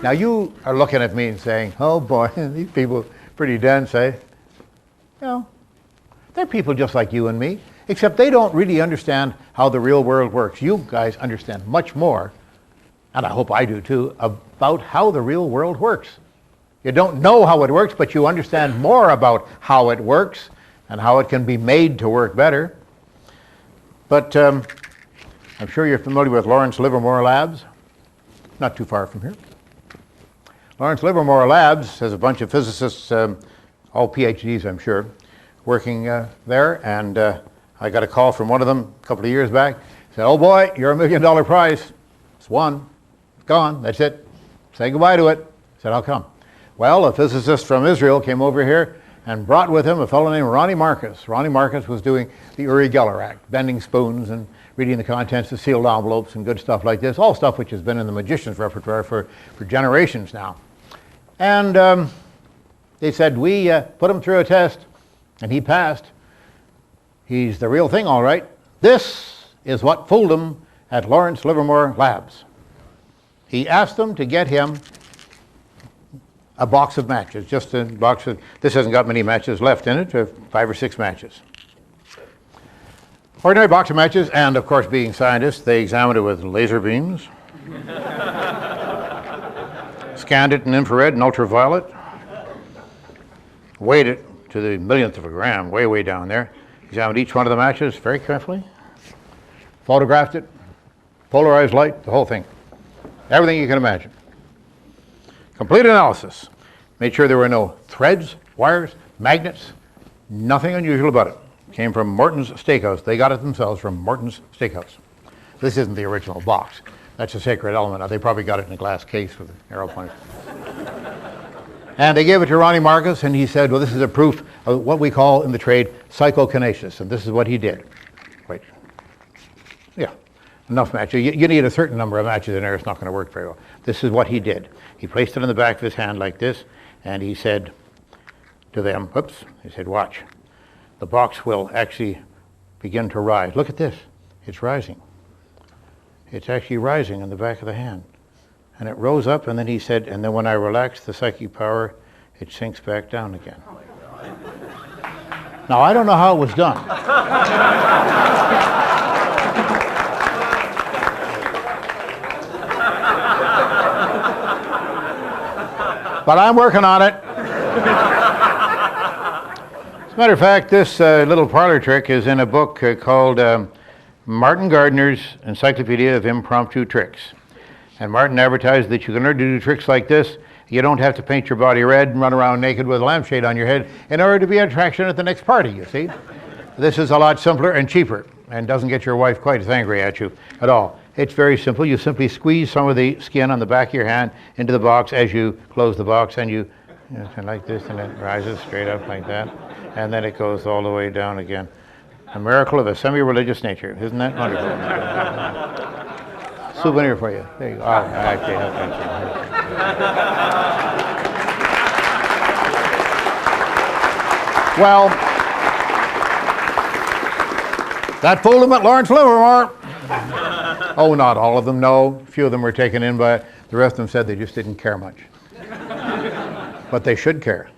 Now you are looking at me and saying, oh boy, these people are pretty dense, eh? No, they're people just like you and me, except they don't really understand how the real world works. You guys understand much more, and I hope I do too, about how the real world works. You don't know how it works, but you understand more about how it works and how it can be made to work better. But I'm sure you're familiar with Lawrence Livermore Labs, not too far from here. Lawrence Livermore Labs has a bunch of physicists, all PhDs I'm sure, working there, and I got a call from one of them a couple of years back. He said, oh boy, you're $1 million prize. It's won, it's gone, that's it. Say goodbye to it. I said, how come? Well, a physicist from Israel came over here and brought with him a fellow named Randi Marcus. Randi Marcus was doing the Uri Geller Act, bending spoons and reading the contents of sealed envelopes and good stuff like this, all stuff which has been in the magician's repertoire for generations now. And they said, we put him through a test, and he passed. He's the real thing, all right. This is what fooled him at Lawrence Livermore Labs. He asked them to get him a box of matches, just a box of, this hasn't got many matches left in it, 5 or 6 matches. Ordinary box of matches, and of course, being scientists, they examined it with laser beams, scanned it in infrared and ultraviolet, weighed it to the millionth of a gram, way, way down there, examined each one of the matches very carefully, photographed it, polarized light, the whole thing, everything you can imagine. Complete analysis. Made sure there were no threads, wires, magnets, nothing unusual about it. Came from Morton's Steakhouse. They got it themselves from Morton's Steakhouse. This isn't the original box. That's a sacred element. They probably got it in a glass case with an arrow pointer. And they gave it to Randi Marcus, and he said, well, this is a proof of what we call in the trade psychokinesis, and this is what he did. Wait. Yeah, enough matches. You need a certain number of matches in there. It's not going to work very well. This is what he did. He placed it in the back of his hand like this, and he said to them, whoops, he said, watch. The box will actually begin to rise. Look at this. It's rising. It's actually rising in the back of the hand. And it rose up, and then he said, and then when I relax the psychic power, it sinks back down again. Now, I don't know how it was done. But I'm working on it. As a matter of fact, this little parlor trick is in a book called Martin Gardner's Encyclopedia of Impromptu Tricks. And Martin advertised that you can learn to do tricks like this. You don't have to paint your body red and run around naked with a lampshade on your head in order to be an attraction at the next party, you see. This is a lot simpler and cheaper and doesn't get your wife quite as angry at you at all. It's very simple. You simply squeeze some of the skin on the back of your hand into the box as you close the box, and you know, like this, and it rises straight up like that, and then it goes all the way down again. A miracle of a semi-religious nature. Isn't that wonderful? Souvenir for you. There you go. Oh, actually, well, that fooled him at Lawrence Livermore. Oh, not all of them, no. A few of them were taken in by it. The rest of them said they just didn't care much. But they should care.